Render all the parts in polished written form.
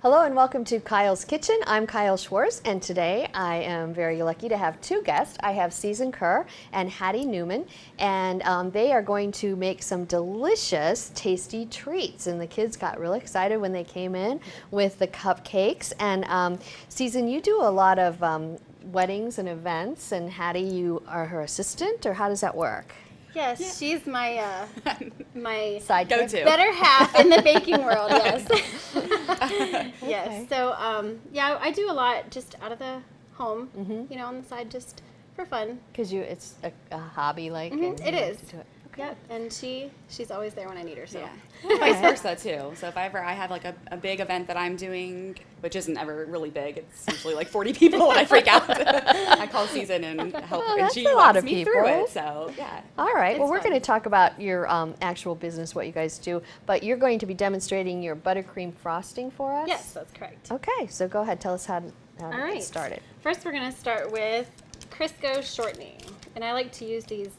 Hello and welcome to Kyle's Kitchen. I'm Kyle Schwartz, and today I am very lucky to have two guests. I have Kerr and Hattie Newman, and they are going to make some delicious, tasty treats. And the kids got really excited when they came in with the cupcakes. And you do a lot of weddings and events, and Hattie, you are her assistant, or how does that work? Yes, yeah. She's my my side go-to better half in the baking world. Yes. Okay. Yes. So yeah, I do a lot just out of the home, you know, on the side just for fun. Because it's a hobby, like it is. To do it. Okay. Yep. And she's always there when I need her. So. Yeah. Vice versa too. So if I have like a big event that I'm doing, which isn't ever really big, it's usually like 40 people, and I freak out. I call Susan and help, and she walks me through it. So yeah. All right. It's well, we're fun. going to talk about your actual business, what you guys do, but you're going to be demonstrating your buttercream frosting for us. Yes, that's correct. Okay. So go ahead. Tell us how to get started. First, we're going to start with Crisco shortening, and I like to use these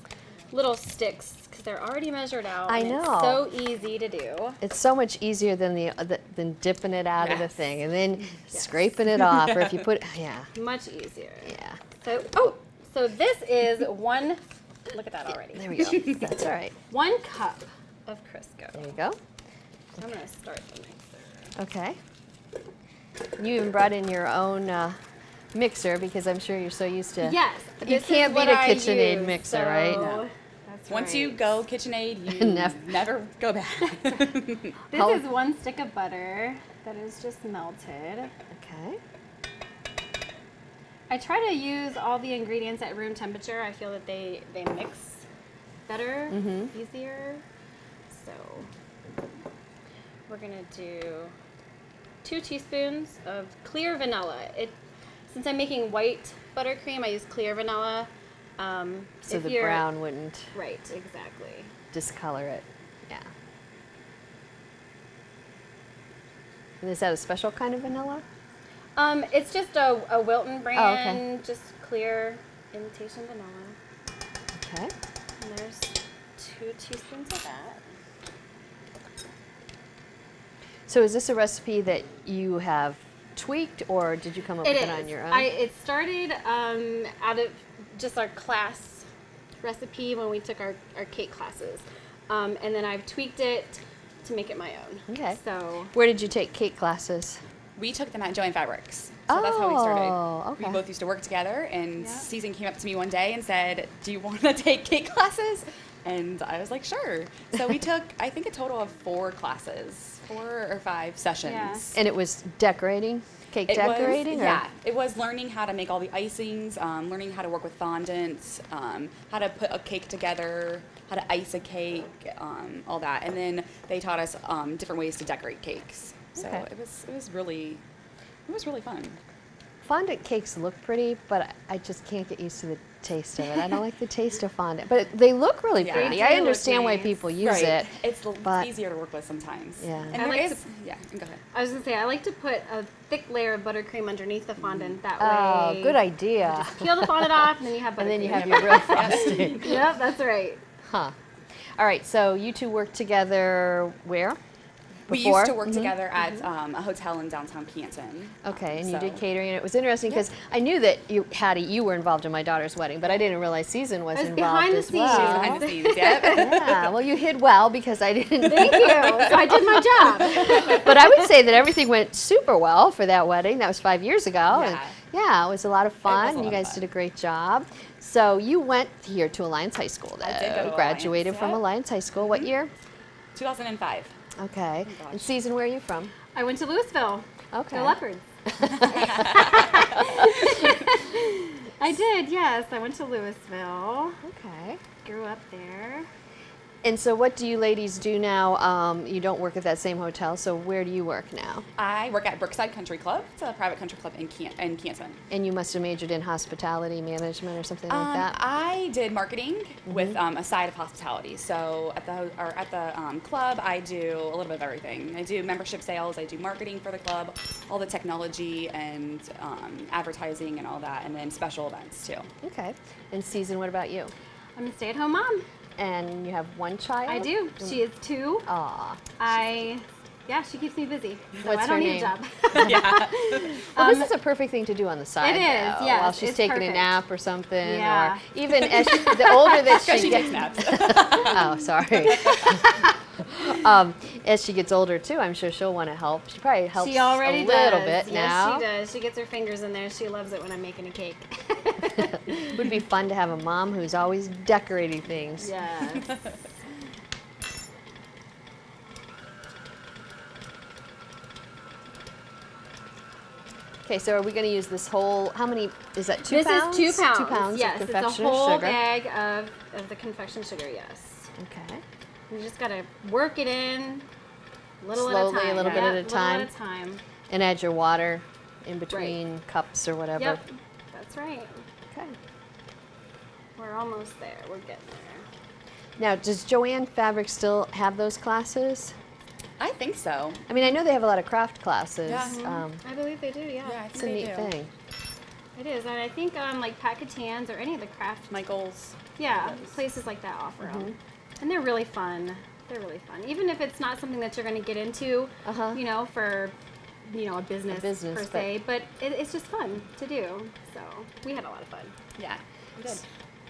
little sticks because they're already measured out. I and know. It's so easy to do. It's so much easier than than dipping it out of the thing and then Yes. scraping it off, or if you put Much easier. yeah. So this is one. Look at that already. There we go. That's all right. 1 cup of Crisco. There you go. I'm going to start the mixer. Okay. You even brought in your own mixer because I'm sure you're so used to. Yes. You this can't is beat what a I KitchenAid use, mixer, so right? No. That's Once you right. go KitchenAid, you never go back. This is 1 stick of butter that is just melted. Okay. I try to use all the ingredients at room temperature. I feel that they mix better, easier. So we're gonna do 2 teaspoons of clear vanilla. Since I'm making white buttercream, I use clear vanilla. So if the you're- brown wouldn't Right, exactly. discolor it. Yeah. And is that a special kind of vanilla? It's just a Wilton brand, Oh, okay. just clear imitation vanilla. Okay. And there's 2 teaspoons of that. So is this a recipe that you have tweaked, or did you come up with it on your own? It started out of just our class recipe when we took our cake classes. And then I've tweaked it to make it my own. Okay. So Where did you take cake classes? We took them at Joanne Fabrics. So that's how we started. Okay. We both used to work together, and Yeah. Susan came up to me one day and said, "Do you want to take cake classes?" And I was like, "Sure." So we took, I think, a total of 4 classes, 4 or 5 sessions. Yeah. And it was decorating, cake decorating? Yeah, it was learning how to make all the icings, learning how to work with fondants, how to put a cake together, how to ice a cake, all that. And then they taught us different ways to decorate cakes. So Okay. it was really fun. Fondant cakes look pretty, but I just can't get used to the taste of it. I don't like the taste of fondant, but they look really Yeah. pretty. They I do look understand why nice. people use it. It's but- easier to work with sometimes. Yeah. And I there like is, yeah, go ahead. I was gonna say I like to put a thick layer of buttercream underneath the fondant. That Oh, way, good idea. peel the fondant off, and then you have buttercream. And then you have your real frosting. Yep, that's right. Huh. All right, so you two work together where? We Before? used to work together at a hotel in downtown Canton. Okay, and you So- did catering, and it was interesting because I knew that Hattie, you were involved in my daughter's wedding, but I didn't realize Susan was I was involved behind the as scenes. well. She was Behind the scenes, yep. Yeah, well, you hid well because I didn't. Thank you. So I did my job. But I would say that everything went super well for that wedding. That was 5 years ago. And yeah, it was a lot of fun. a lot You of guys fun. did a great job. So you went here to Alliance High School, though. I did go to Graduated Alliance, from yep. Alliance High School. What year? 2005. Okay. Oh, gosh. And Susan, where are you from? I went to Louisville. Okay. The Leopards. I did, yes. I went to Louisville. Okay. Grew up there. And so what do you ladies do now? You don't work at that same hotel, so where do you work now? I work at Brookside Country Club. It's a private country club in Canton. And you must have majored in hospitality management or something like that. I did marketing with a side of hospitality. So at the club, I do a little bit of everything. I do membership sales. I do marketing for the club, all the technology and advertising and all that, and then special events too. Okay. And Susan, what about you? I'm a stay-at-home mom. And you have one child? I do. She is 2. Aw. I Yeah, she keeps me busy. So What's I don't her need name? a job. Yeah. Well, this is a perfect thing to do on the side. It is, though, yes, while she's it's taking a perfect. nap or something, Yeah. or even as the older that Because she she takes gets. naps. Oh, sorry. As she gets older too, I'm sure she'll want to help. She probably helps She already a little does. bit Yes, now. she does. She gets her fingers in there. She loves it when I'm making a cake. It would be fun to have a mom who's always decorating things. Yes. Okay, so are we going to use this whole? How many is that? 2 This pounds? is 2 pounds. 2 pounds yes, of it's a confectioner's whole sugar. bag of the confection sugar. Yes. Okay. You just gotta work it in, little Slowly, at a time. a little bit Yep, at a time. Little at a time. And add your water in between cups or whatever. Yep, that's right. Okay. We're almost there. We're getting there. Now, does Joanne Fabric still have those classes? I think so. I mean, I know they have a lot of craft classes. Yeah. I believe they do. Yeah. Yeah, I It's think a they neat do. thing. It is, and I think like Pacatans or any of the craft, Michael's. yeah, places like that offer them, and they're really fun. They're really fun, even if it's not something that you're going to get into, you know, for a business per but- se. But it's just fun to do. So we had a lot of fun. Yeah, we did.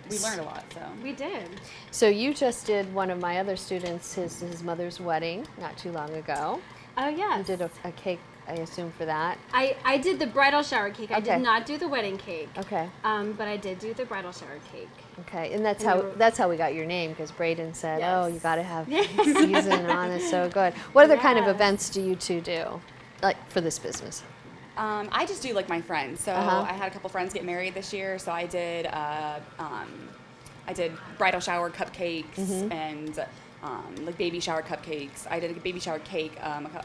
We learned a lot, so. We did. So you just did one of my other students, his mother's wedding not too long ago. Oh yes. You did a cake, I assume, for that. I did the bridal shower cake. I Okay. did not do the wedding cake. Okay. But I did do the bridal shower cake. Okay, and that's And how you were- that's how we got your name, because Braden said, "Oh, Yes. you got to have season on. It's so good." What other kind of Yes. events do you two do, like for this business? I just do like my friends. So Uh-huh. I had a couple friends get married this year, so I did bridal shower cupcakes Mm-hmm. and like baby shower cupcakes. I did a baby shower cake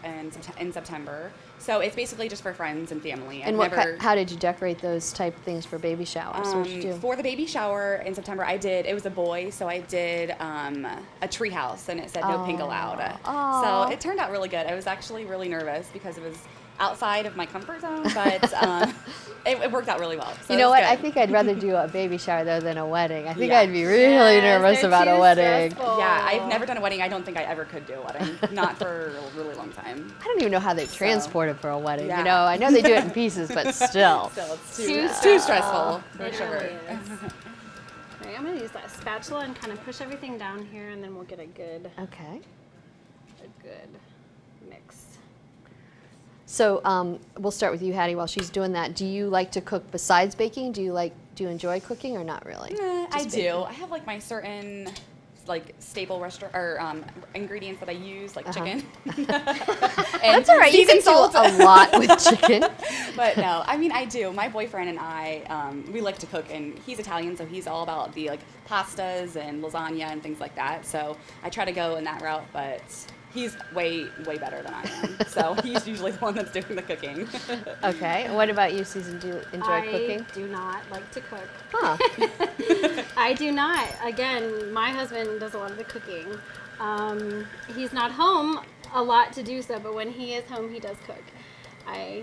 in September. So it's basically just for friends and family. And I've how did you decorate those type things for baby showers? What did you do? For the baby shower in September, it was a boy, so I did a tree house, and it said no pink allowed. Aw. So it turned out really good. I was actually really nervous because it was outside of my comfort zone, but it worked out really well. So You know it was what? I good. think I'd rather do a baby shower though than a wedding. I think Yeah. I'd be really Yes, nervous they're about a too wedding. stressful. Yeah, I've never done a wedding. I don't think I ever could do a wedding. Not for a really long time. I don't even know how they transport it for a wedding. Yeah. You know, I know they do it in pieces, but still. So it's Too too stressful. For It sure. really is. All right, I'm gonna use that spatula and kind of push everything down here, and then we'll get a good Okay. mix. So we'll start with you, Hattie. While she's doing that, do you like to cook besides baking? Do you enjoy cooking or not really? I do. I have like my certain like staple restaurant or ingredients that I use, like chicken. That's all right. You can seasoned salt. do a lot with chicken. But no, I mean I do. My boyfriend and I, we like to cook, and he's Italian, so he's all about the like pastas and lasagna and things like that. So I try to go in that route, but he's way better than I am. So he's usually the one that's doing the cooking. Okay. What about you, Susan? Do you enjoy cooking? I do not like to cook. Huh. I do not. Again, my husband does a lot of the cooking. He's not home a lot to do so, but when he is home, he does cook. I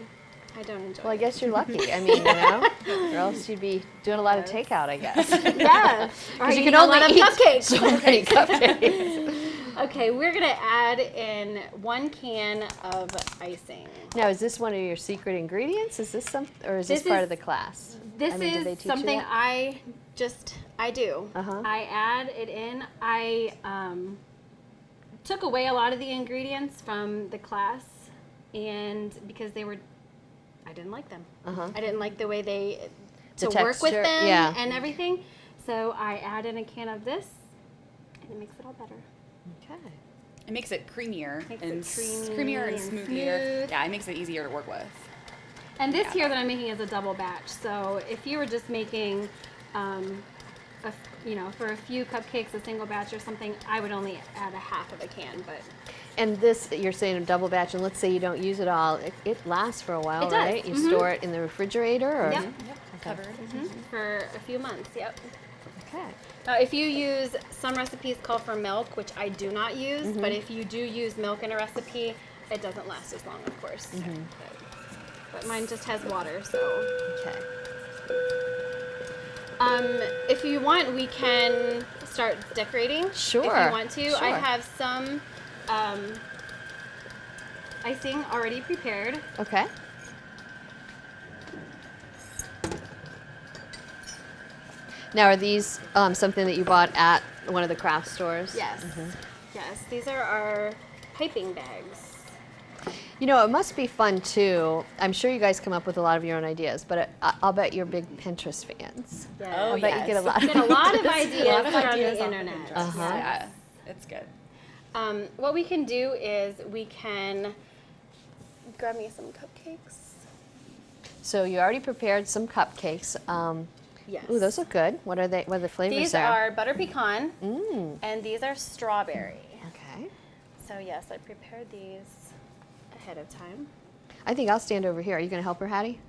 don't enjoy Well, I it. guess you're lucky. I mean, you know, or else you'd be doing a lot of takeout, I guess. Yeah. Or Because you eating can a only lot of eat cupcakes. so many cupcakes. Okay, we're gonna add in 1 can of icing. Now, is this one of your secret ingredients? Is this or is this This part is- of the class? This I mean, do they is teach you something that? I do. Uh-huh. I add it in. I took away a lot of the ingredients from the class, and because I didn't like them. Uh-huh. I didn't like the way The to work with texture, them yeah. and everything. So I add in a can of this, and it makes it all better. Okay. It makes it creamier Makes and it creamy creamier and and smoother. smooth. Yeah, it makes it easier to work with. And this Yeah. here that I'm making is a double batch. So if you were just making, for a few cupcakes, a single batch or something, I would only add a half of a can. But And this, you're saying a double batch, and let's say you don't use it all, it lasts for a while, It does. right? You store it in the refrigerator? Or? Yep. Covered. for a few months, yep. Okay. If you use, some recipes call for milk, which I do not use, Mm-hmm. but if you do use milk in a recipe, it doesn't last as long, of course. Mm-hmm. But mine just has water, so. Okay. If you want, we can start decorating. Sure, If you want to. I sure. have some icing already prepared. Okay. Now, are these something that you bought at one of the craft stores? Yes. Yes, these are our piping bags. You know, it must be fun too. I'm sure you guys come up with a lot of your own ideas, but I'll bet you're big Pinterest fans. Yes. Oh, I bet you get a lot. Get a lot of A ideas lot of from ideas the on internet. Pinterest. Uh-huh. Yeah, it's good. What we can do is we can grab me some cupcakes. So you already prepared some cupcakes. Yes. Ooh, those look good. What are they? What are the flavors These there? are butter pecan, Mm. and these are strawberry. Okay. So yes, I prepared these ahead of time. I think I'll stand over here. Are you going to help her, Hattie?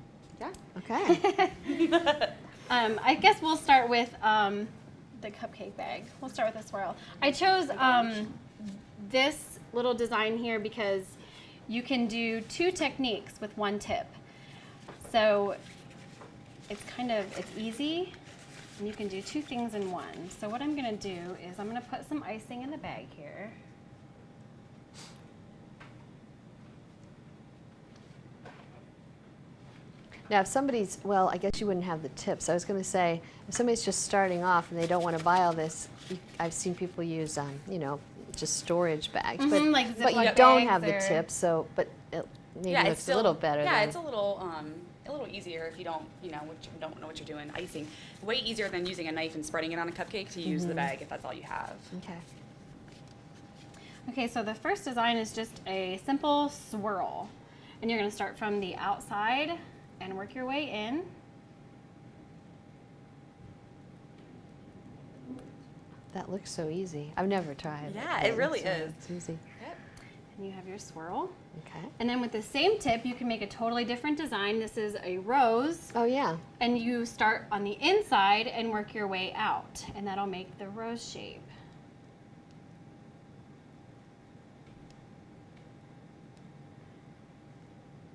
Yeah. Okay. I guess we'll start with the cupcake bag. We'll start with a swirl. I chose this little design here because you can do 2 techniques with 1 tip. So it's easy, and you can do 2 things in one. So what I'm going to do is I'm going to put some icing in the bag here. Now, if somebody's, well, I guess you wouldn't have the tips. I was going to say, if somebody's just starting off and they don't want to buy all this, I've seen people use, you know, just storage bags. But, like but you Ziploc don't bags have the or- tips, so, but it maybe Yeah, looks it's still a little better. Yeah, than, it's a little easier if you don't, don't know what you're doing. Icing, way easier than using a knife and spreading it on a cupcake to use the bag if that's all you have. Okay. Okay, so the first design is just a simple swirl. And you're going to start from the outside and work your way in. That looks so easy. I've never tried. Yeah, it really so is. It's easy. Yep. And you have your swirl. Okay. And then with the same tip, you can make a totally different design. This is a rose. Oh, yeah. And you start on the inside and work your way out. And that'll make the rose shape.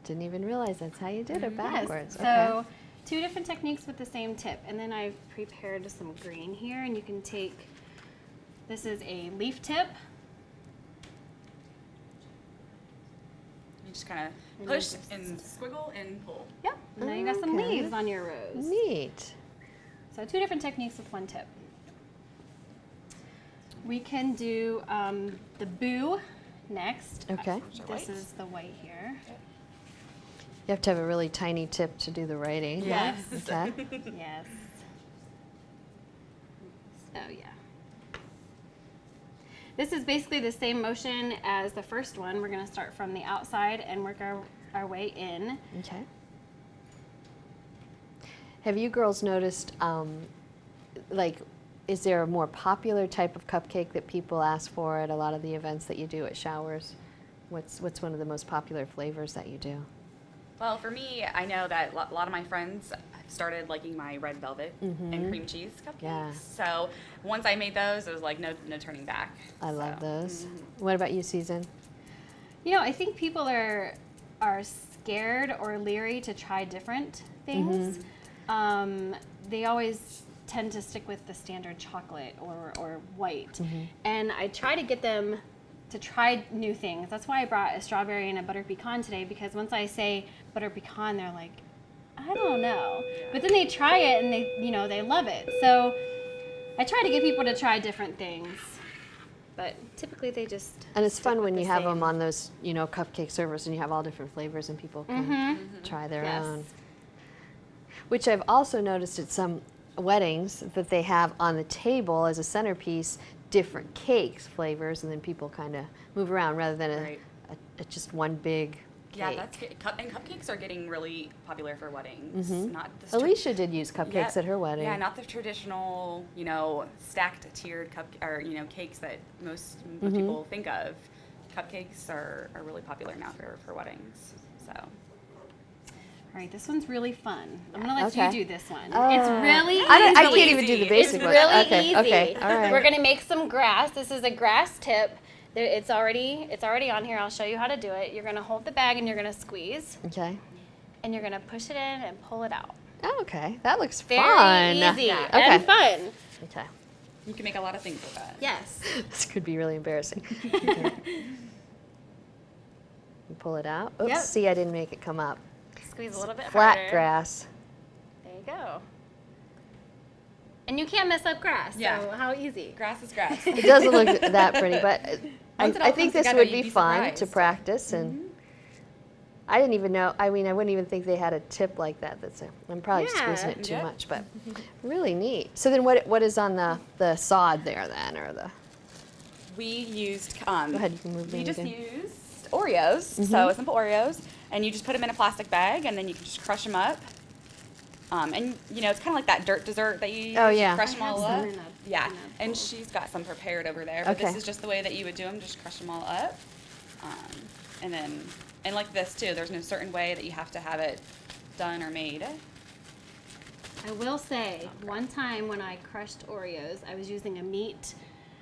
Didn't even realize that's how you did it backwards. Yes. So 2 different techniques with the same tip. And then I've prepared some green here. And you can take, this is a leaf tip. You just kind of And push then just- and squiggle and pull. Yep. And now you got some Okay. leaves on your rose. Neat. So 2 different techniques with 1 tip. We can do the boo next. Okay. Those are This white. is the white here. You have to have a really tiny tip to do the writing. Yes. Okay. Yes. So yeah. This is basically the same motion as the first one. We're going to start from the outside and work our way in. Okay. Have you girls noticed, like, is there a more popular type of cupcake that people ask for at a lot of the events that you do at showers? What's one of the most popular flavors that you do? Well, for me, I know that a lot of my friends started liking my red velvet and cream cheese cupcakes. Yeah. So once I made those, it was like no turning back. I love So, those. What about you, Susan? You know, I think people are scared or leery to try different things. They always tend to stick with the standard chocolate or white. And I try to get them to try new things. That's why I brought a strawberry and a butter pecan today, because once I say butter pecan, they're like, I don't know. But then they try it and they love it. So I try to get people to try different things. But typically they just And it's stick fun with when the you have same. them on those, cupcake servers and you have all different flavors and people can try their Yes. own. Which I've also noticed at some weddings that they have on the table as a centerpiece different cakes flavors, and then people kind of move around rather than Right. a just one big cake. Yeah, that's good. And cupcakes are getting really popular for weddings. Not the Alicia did use cupcakes at her wedding. Yeah, not the traditional, stacked tiered cakes that most people think of. Cupcakes are really popular now for weddings. So. All right, this one's really fun. I'm gonna let Okay. you do this one. It's really easy. I can't even do the It's basic It's one. really okay, easy. Okay, all right. We're gonna make some grass. This is a grass tip. It's already on here. I'll show you how to do it. You're gonna hold the bag and you're gonna squeeze, Okay. and you're gonna push it in and pull it out. Oh, okay. That looks Very fun. easy Okay. and fun. Okay. You can make a lot of things with that. Yes. This could be really embarrassing. You pull it out. Oops, Yep. see, I didn't make it come up. Squeeze a little bit Flat harder. grass. There you go. And you can't mess up grass. Yeah. So how easy. Grass is grass. It doesn't look that pretty, but Once it all I think comes this together, would you'd be be fun to surprised. practice. And I didn't even know, I mean, I wouldn't even think they had a tip like that. I'm probably Yeah. squeezing it too Yep. much, but really neat. So then what is on the sod there then, or the? We used, Go ahead, you can move we me just again. used Oreos, so simple Oreos, and you just put them in a plastic bag, and then you can just crush them up. And you know, it's kind of like that dirt dessert that you use. Oh, You yeah. crush I them have all some up. in a- Yeah, in a and bowl. she's got some prepared over there. But Okay. this is just the way that you would do them. Just crush them all up, and like this too. There's no certain way that you have to have it done or made. I will say, one time when I crushed Oreos, I was using a meat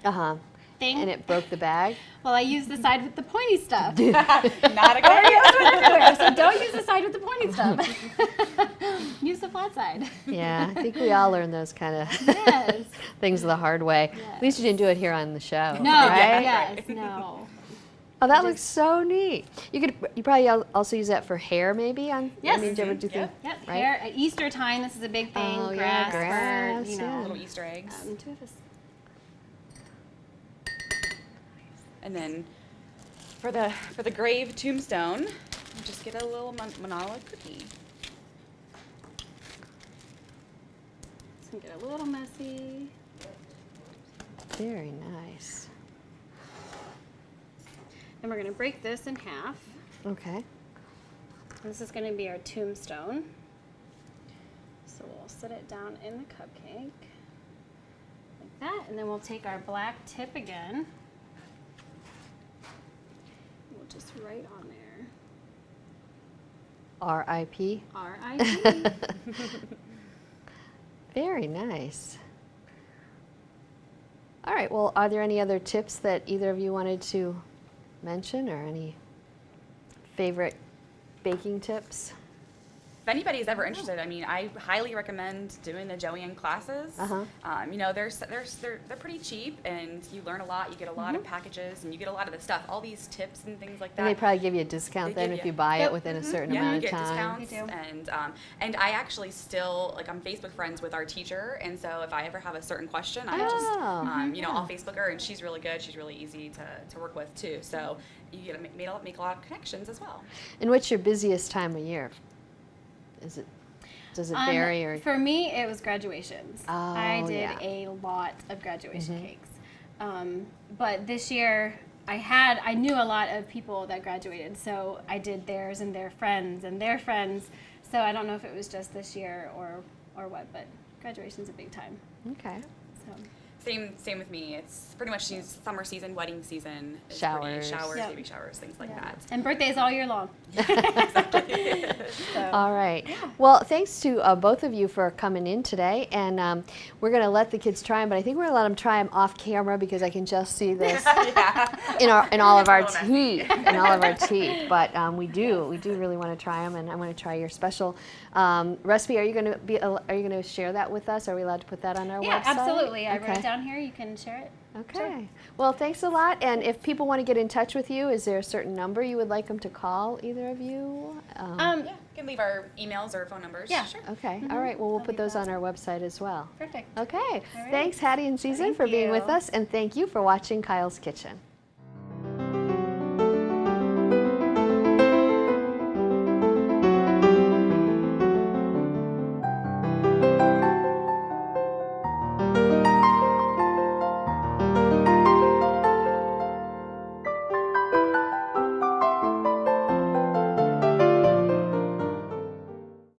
Uh-huh. thing. And it broke the bag? Well, I used the side with the pointy stuff. Not a good idea. Oreos went everywhere, so don't use the side with the pointy stuff. Use the flat side. Yeah, I think we all learn those kind of Yes. things the hard way. Yes. At least you didn't do it here on the show. No, right? yes, no. Oh, that looks so neat. You probably also use that for hair, maybe. I Yes. mean, do you ever do Yep. things? Yep, Right? hair at Easter time, this is a big thing. Oh, yeah, grass, grass, bird, you yeah. know. Little Easter eggs. Two of us. And then for the grave tombstone, you just get a little manila cookie. It's gonna get a little messy. Very nice. And we're gonna break this in half. Okay. This is gonna be our tombstone. So we'll set it down in the cupcake like that, and then we'll take our black tip again. We'll just write on there, R.I.P. R.I.P. Very nice. All right, well, are there any other tips that either of you wanted to mention, or any favorite baking tips? If anybody's ever interested, I mean, I highly recommend doing the Joanne classes. Uh-huh. You know, they're pretty cheap, and you learn a lot. You get a lot of packages, and you get a lot of the stuff, all these tips and things like that. And they probably give you a discount They then give if you- you buy it Yep. within a certain Yeah, amount you of get time. discounts, They do. and I actually still, like, I'm Facebook friends with our teacher, and so if I ever have a certain question, I Oh. just, you know, I'll Facebook her, and she's really good. She's really easy to work with too. So you get to make a lot of connections as well. And what's your busiest time of year? Does it vary, or? For me, it was graduations. I Oh, did yeah. a lot of graduation cakes. But this year, I knew a lot of people that graduated, so I did theirs and their friends and their friends. So I don't know if it was just this year or what, but graduation's a big time. Okay. So Same with me. It's pretty much summer season, wedding season. Is Showers. showers, Yep. baby showers, things like yeah. that. And birthdays all year long. So, All right. Well, thanks to both of you for coming in today, and we're going to let the kids try them, but I think we're going to let them try them off camera because I can just see this in all of our It's a little teeth, in all of our teeth. But we do really want to try them, and I want to try your special recipe. Are you going to share that with us? Are we allowed to put that on our yeah, website? absolutely. I wrote Okay. it down here. You can share it. Okay. Well, thanks a lot. And if people want to get in touch with you, is there a certain number you would like them to call, either of you? Yeah, you can leave our emails or phone numbers. Yeah. Sure. Okay. All right. Well, we'll I'll put leave those that. on our website as well. Perfect. Okay. right. Thanks, Hattie and Susan, Thank for being with you. us. And thank you for watching Kyle's Kitchen.